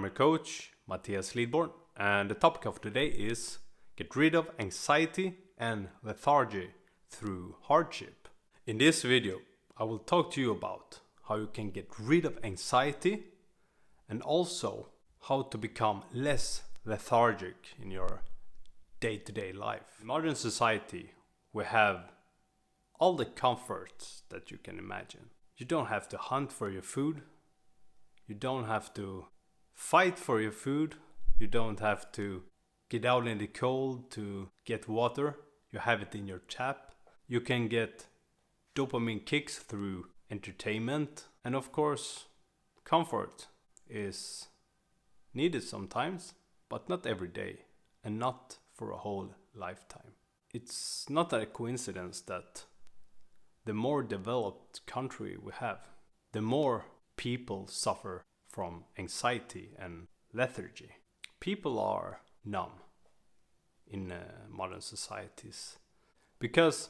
I'm your coach, Matthias Lidborn, and the topic of today is get rid of anxiety and lethargy through hardship. In this video, I will talk to you about how you can get rid of anxiety and also how to become less lethargic in your day-to-day life. In modern society, we have all the comforts that you can imagine. You don't have to hunt for your food. You don't have to fight for your food. You don't have to get out in the cold to get water. You have it in your tap. You can get dopamine kicks through entertainment. And of course, comfort is needed sometimes, but not every day and not for a whole lifetime. It's not a coincidence that the more developed country we have, the more people suffer from anxiety and lethargy. People are numb in modern societies because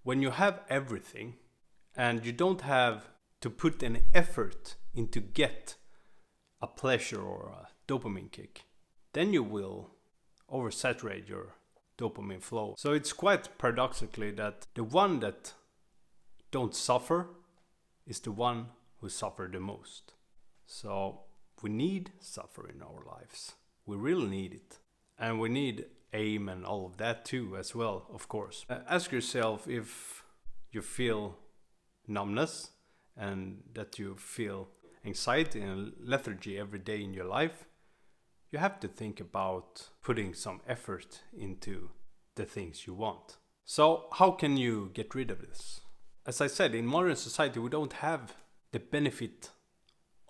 when you have everything and you don't have to put any effort into get a pleasure or a dopamine kick, then you will oversaturate your dopamine flow. So it's quite paradoxically that the one that don't suffer is the one who suffer the most. So we need suffer in our lives. We really need it. And we need aim and all of that too as well, of course. Ask yourself if you feel numbness and that you feel anxiety and lethargy every day in your life. You have to think about putting some effort into the things you want. So how can you get rid of this? As I said, in modern society, we don't have the benefit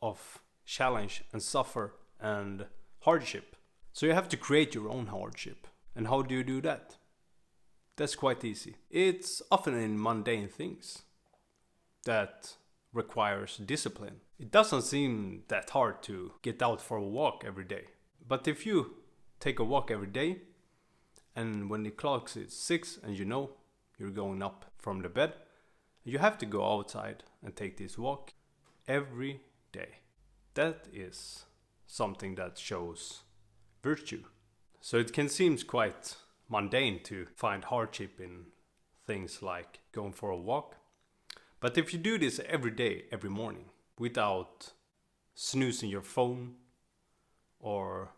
of challenge and suffer and hardship. So you have to create your own hardship. And how do you do that? That's quite easy. It's often in mundane things that requires discipline. It doesn't seem that hard to get out for a walk every day. But if you take a walk every day, and when the clock is 6 and you know you're going up from the bed, you have to go outside and take this walk every day. That is something that shows virtue. So it can seem quite mundane to find hardship in things like going for a walk. But if you do this every day, every morning, without snoozing your phone or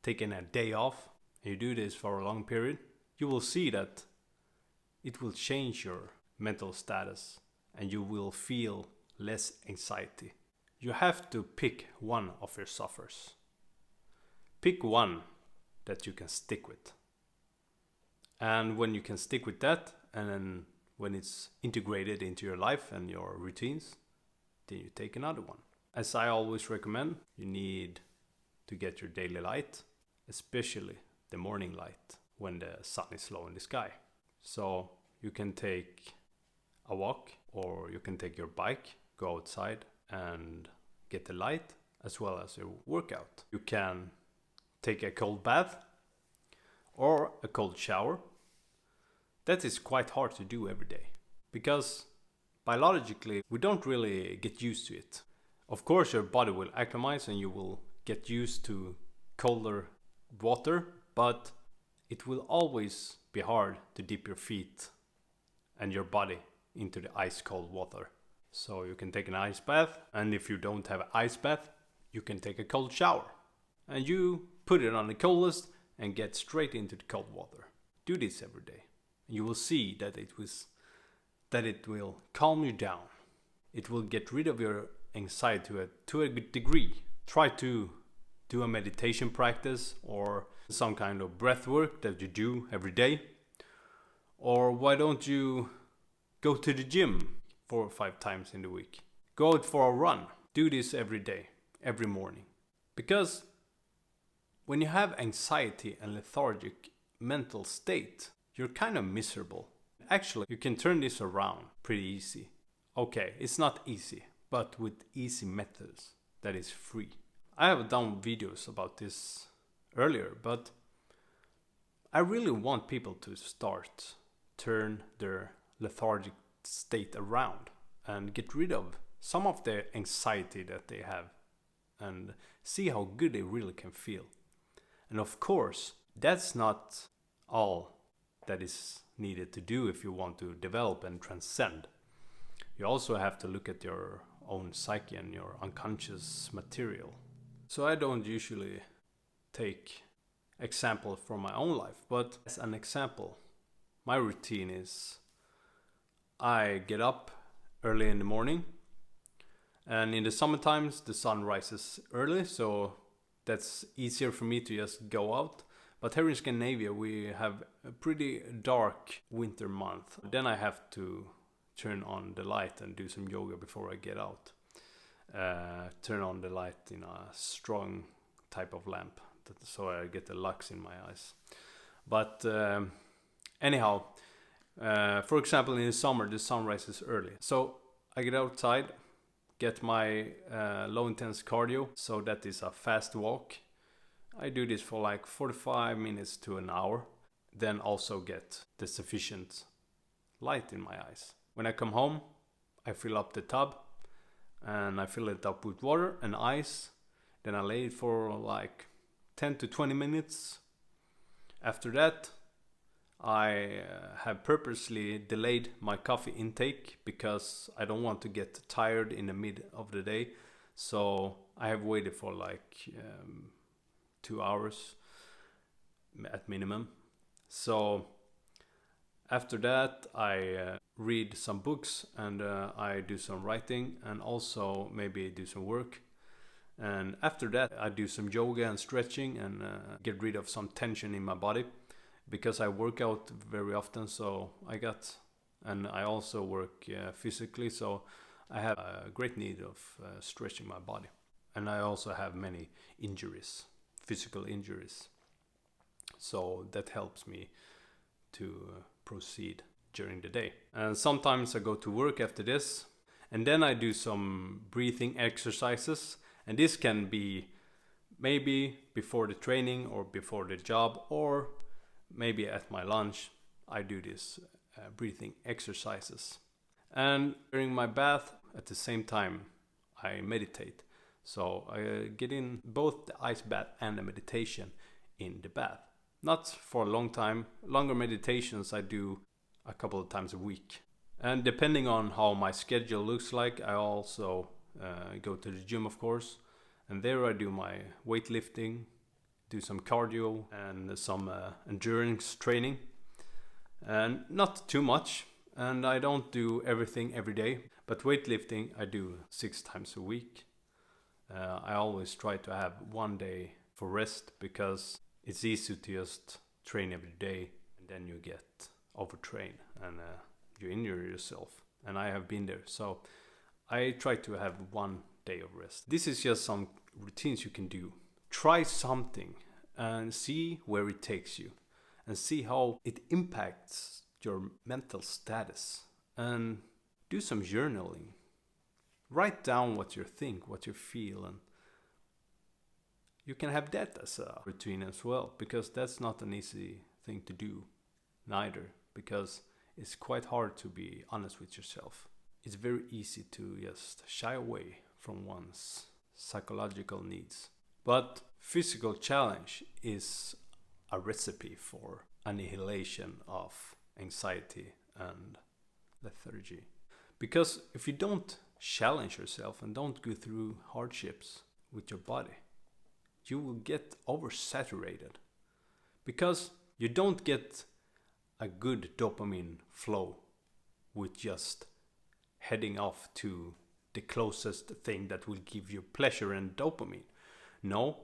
taking a day off, and you do this for a long period, you will see that it will change your mental status and you will feel less anxiety. You have to pick one of your suffers. Pick one that you can stick with. And when you can stick with that, and then when it's integrated into your life and your routines, then you take another one. As I always recommend, you need to get your daily light, especially the morning light when the sun is low in the sky. So you can take a walk or you can take your bike, go outside and get the light as well as your workout. You can take a cold bath or a cold shower. That is quite hard to do every day because biologically we don't really get used to it. Of course your body will acclimate and you will get used to colder water, but it will always be hard to dip your feet and your body into the ice cold water. So you can take an ice bath, and if you don't have an ice bath, you can take a cold shower. And you put it on the coldest and get straight into the cold water. Do this every day. You will see that it will calm you down. It will get rid of your anxiety to a degree. Try to do a meditation practice or some kind of breath work that you do every day. Or why don't you go to the gym 4 or 5 times in the week? Go out for a run. Do this every day, every morning. Because when you have anxiety and lethargic mental state, you're kind of miserable. Actually, you can turn this around pretty easy. Okay, it's not easy, but with easy methods that is free. I have done videos about this earlier, but I really want people to turn their lethargic state around and get rid of some of the anxiety that they have and see how good they really can feel. And of course, that's not all that is needed to do if you want to develop and transcend. You also have to look at your own psyche and your unconscious material. So I don't usually take example from my own life, but as an example, my routine is I get up early in the morning, and in the summer times the sun rises early, so that's easier for me to just go out. But here in Scandinavia we have a pretty dark winter month. Then I have to turn on the light and do some yoga before I get out. Turn on the light in a strong type of lamp, so I get the lux in my eyes. But anyhow, for example, in the summer the sun rises early, so I get outside, get my low intense cardio, so that is a fast walk. I do this for like 45 minutes to an hour, then also get the sufficient light in my eyes. When I come home, I fill up the tub and I fill it up with water and ice. Then I lay it for like 10 to 20 minutes. After that, I have purposely delayed my coffee intake because I don't want to get tired in the mid of the day. So I have waited for like 2 hours at minimum. So after that I read some books and I do some writing and also maybe do some work. And after that I do some yoga and stretching and get rid of some tension in my body, because I work out very often, so and I also work physically, so I have a great need of stretching my body. And I also have many injuries, physical injuries, so that helps me to proceed during the day. And sometimes I go to work after this, and then I do some breathing exercises, and this can be maybe before the training or before the job, or maybe at my lunch I do this breathing exercises. And during my bath at the same time I meditate. So I get in both the ice bath and the meditation in the bath. Not for a long time. Longer meditations I do a couple of times a week. And depending on how my schedule looks like, I also go to the gym, of course. And there I do my weightlifting, do some cardio and some endurance training. And not too much. And I don't do everything every day. But weightlifting I do 6 times a week. I always try to have one day for rest, because it's easy to just train every day and then you get overtrained and you injure yourself. And I have been there. So I try to have one day of rest. This is just some routines you can do. Try something and see where it takes you, and see how it impacts your mental status. And do some journaling. Write down what you think, what you feel, and you can have that as a routine as well, because that's not an easy thing to do neither, because it's quite hard to be honest with yourself. It's very easy to just shy away from one's psychological needs. But physical challenge is a recipe for annihilation of anxiety and lethargy. Because if you don't challenge yourself and don't go through hardships with your body, you will get oversaturated, because you don't get a good dopamine flow with just heading off to the closest thing that will give you pleasure and dopamine. No,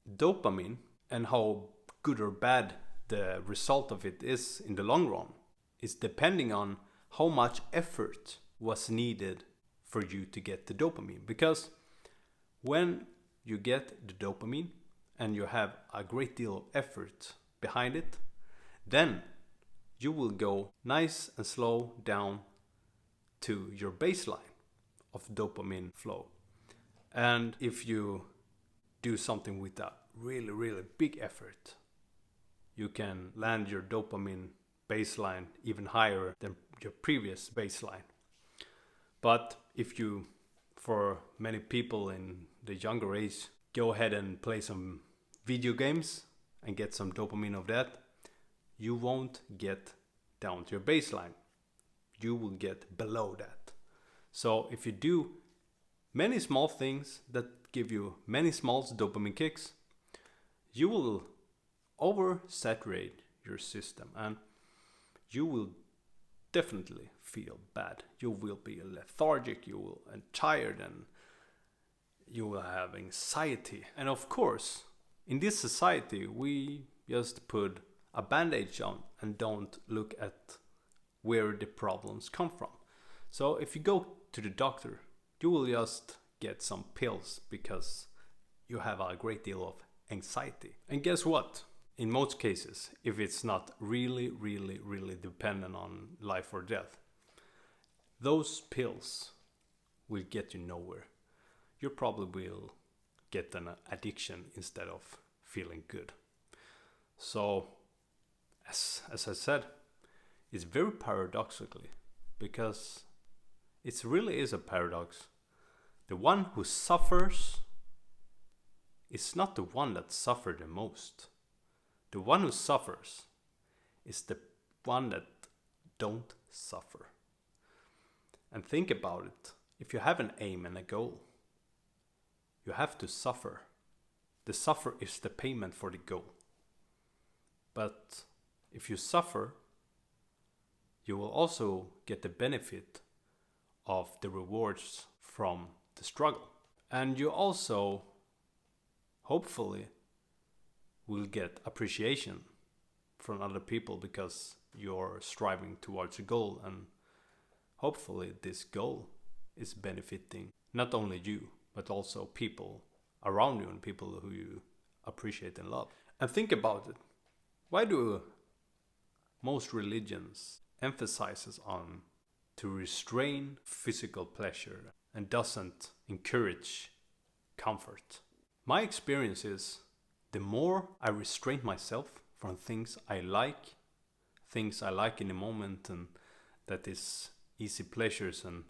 dopamine and how good or bad the result of it is in the long run is depending on how much effort was needed for you to get the dopamine. Because when you get the dopamine and you have a great deal of effort behind it, then you will go nice and slow down to your baseline of dopamine flow. And if you do something with a really, really big effort, you can land your dopamine baseline even higher than your previous baseline. But if you, for many people in the younger age, go ahead and play some video games and get some dopamine of that, you won't get down to your baseline. You will get below that. So if you do many small things that give you many small dopamine kicks, you will oversaturate your system and you will definitely feel bad. You will be lethargic, you will be tired, and you will have anxiety. And of course, in this society, we just put a bandage on and don't look at where the problems come from. So if you go to the doctor, you will just get some pills because you have a great deal of anxiety. And guess what? In most cases, if it's not really dependent on life or death, those pills will get you nowhere. You probably will get an addiction instead of feeling good. So, as I said, it's very paradoxically, because it really is a paradox. The one who suffers is not the one that suffered the most. The one who suffers is the one that don't suffer. And think about it. If you have an aim and a goal, you have to suffer. The suffer is the payment for the goal. But if you suffer, you will also get the benefit of the rewards from the struggle. And you also, hopefully, will get appreciation from other people because you're striving towards a goal, and hopefully this goal is benefiting not only you but also people around you and people who you appreciate and love. And think about it. Why do most religions emphasizes on to restrain physical pleasure and doesn't encourage comfort? My experience is the more I restrain myself from things I like in the moment, and that is easy pleasures and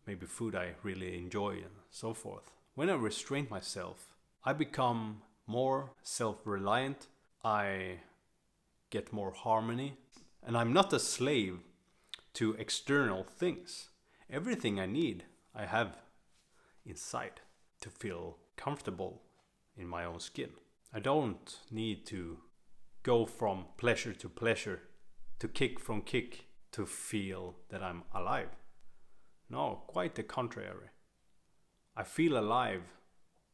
maybe food I really enjoy and so forth. When I restrain myself, I become more self-reliant, I get more harmony, and I'm not a slave to external things. Everything I need, I have inside to feel comfortable in my own skin. I don't need to go from pleasure to pleasure, to kick from kick, to feel that I'm alive. No, quite the contrary. I feel alive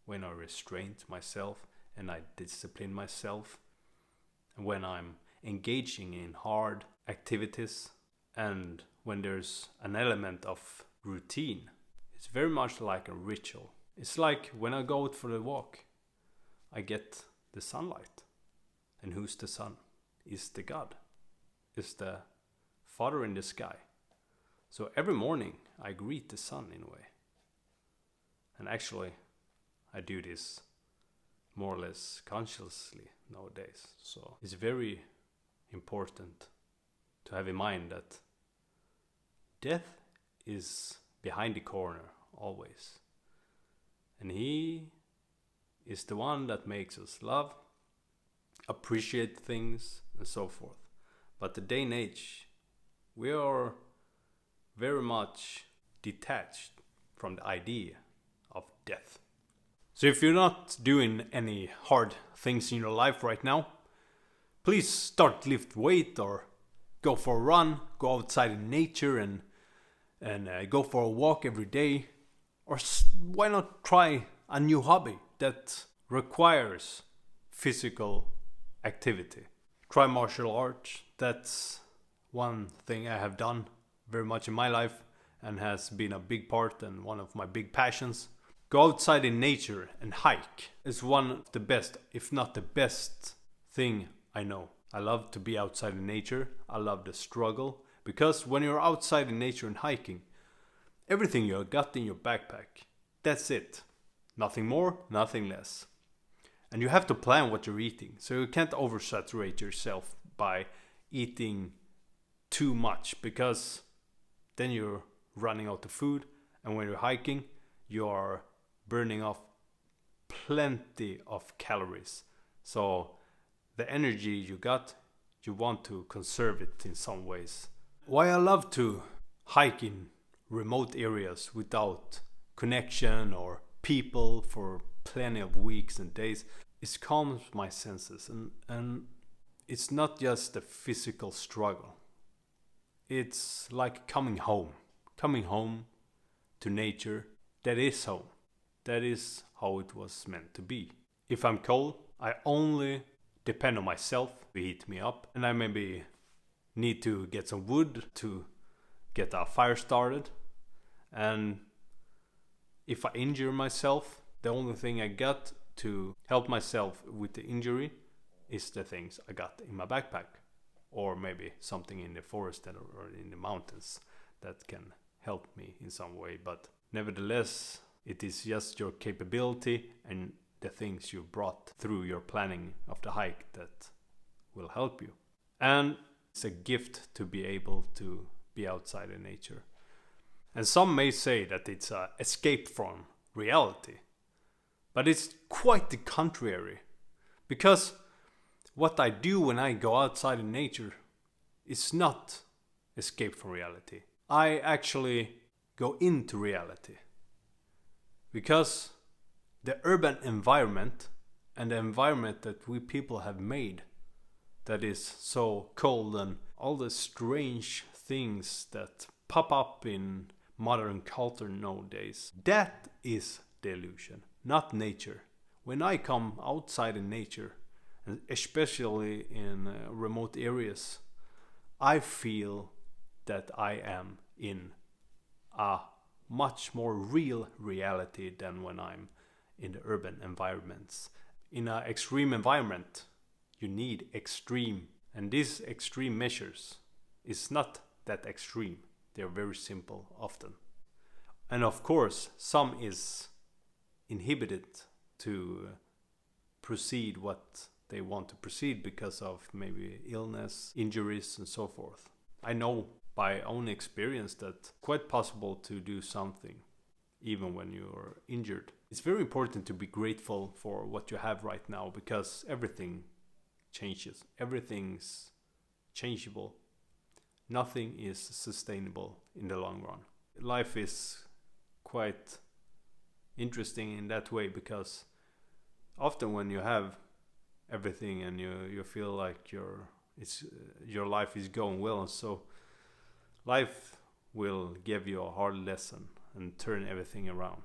when I restrain myself and I discipline myself, and when I'm engaging in hard activities, and when there's an element of routine. It's very much like a ritual. It's like when I go out for the walk, I get the sunlight. And who's the sun? Is the God. Is the Father in the sky. So every morning I greet the sun in a way. And actually I do this more or less consciously nowadays. So it's very important to have in mind that death is behind the corner always. And He is the one that makes us love, appreciate things, and so forth. But the day and age, we are very much detached from the idea of death. So if you're not doing any hard things in your life right now, please start lift weight or go for a run, go outside in nature and go for a walk every day. Or why not try a new hobby that requires physical activity? Try martial arts. That's one thing I have done very much in my life and has been a big part and one of my big passions. Go outside in nature and hike. It's one of the best, if not the best thing I know. I love to be outside in nature. I love the struggle, because when you're outside in nature and hiking, everything you got in your backpack, that's it. Nothing more, nothing less. And you have to plan what you're eating, so you can't oversaturate yourself by eating too much, because then you're running out of food, and when you're hiking, you are burning off plenty of calories. So the energy you got, you want to conserve it in some ways. Why I love to hike in remote areas without connection or people for plenty of weeks and days, it calms my senses, and it's not just a physical struggle. It's like coming home to nature. That is home. That is how it was meant to be. If I'm cold, I only depend on myself to heat me up, and I maybe need to get some wood to get a fire started. And if I injure myself, the only thing I got to help myself with the injury is the things I got in my backpack, or maybe something in the forest or in the mountains that can help me in some way. But nevertheless, it is just your capability and the things you brought through your planning of the hike that will help you. And it's a gift to be able to be outside in nature. And some may say that it's an escape from reality, but it's quite the contrary, because what I do when I go outside in nature is not escape from reality. I actually go into reality, because the urban environment and the environment that we people have made, that is so cold, and all the strange things that pop up in modern culture nowadays, that is the illusion, not nature. When I come outside in nature, and especially in remote areas, I feel that I am in a much more real reality than when I'm in the urban environments. In an extreme environment, you need extreme, and these extreme measures is not that extreme. They are very simple often. And of course, some is inhibited to proceed what they want to proceed because of maybe illness, injuries, and so forth. I know by own experience that quite possible to do something even when you're injured. It's very important to be grateful for what you have right now, because everything changes. Everything's changeable. Nothing is sustainable in the long run. Life is quite interesting in that way, because often when you have everything and you feel like your life is going well, and so life will give you a hard lesson and turn everything around.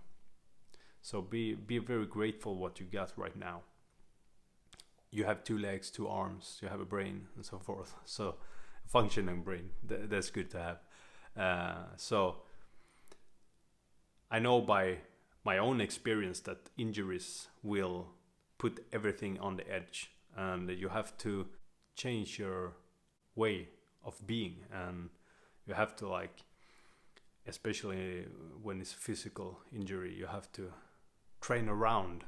So be very grateful what you got right now. You have 2 legs, 2 arms, you have a brain, and so forth. So functioning brain, that's good to have. So I know by my own experience that injuries will put everything on the edge, and you have to change your way of being, and you have to, like, especially when it's physical injury, you have to train around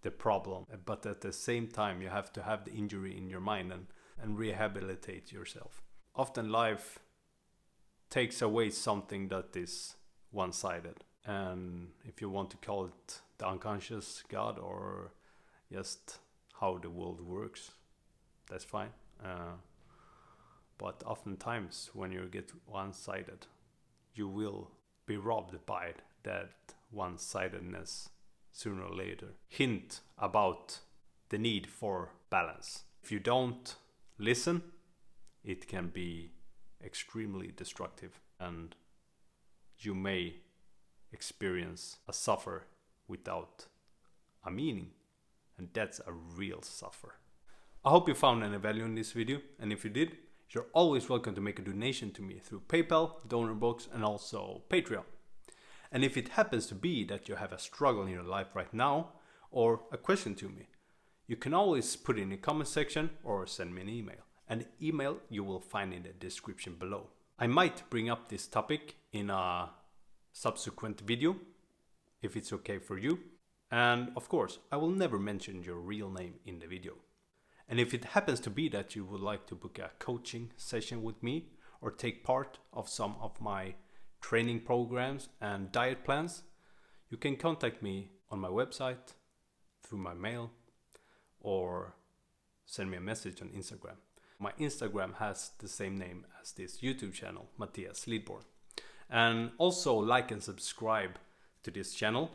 the problem, but at the same time you have to have the injury in your mind and rehabilitate yourself. Often life takes away something that is one-sided, and if you want to call it the unconscious God or just how the world works, that's fine. But oftentimes when you get one-sided, you will be robbed by that one-sidedness sooner or later. Hint about the need for balance. If you don't listen, it can be extremely destructive, and you may experience a suffer without a meaning, and that's a real suffer. I hope you found any value in this video, and if you did, you're always welcome to make a donation to me through PayPal, donor box, and also Patreon. And if it happens to be that you have a struggle in your life right now, or a question to me, you can always put it in the comment section or send me an email. An email you will find in the description below. I might bring up this topic in a subsequent video, if it's okay for you. And of course, I will never mention your real name in the video. And if it happens to be that you would like to book a coaching session with me, or take part of some of my training programs and diet plans, you can contact me on my website through my mail or send me a message on Instagram. My Instagram has the same name as this YouTube channel, Mattias Lidborn. And also like and subscribe to this channel,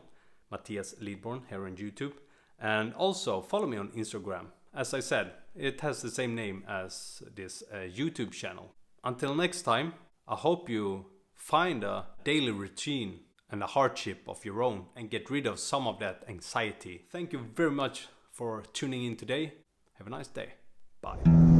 Mattias Lidborn, here on YouTube. And also follow me on Instagram. As I said, it has the same name as this YouTube channel. Until next time, I hope you find a daily routine and a hardship of your own and get rid of some of that anxiety. Thank you very much for tuning in today. Have a nice day. Bye.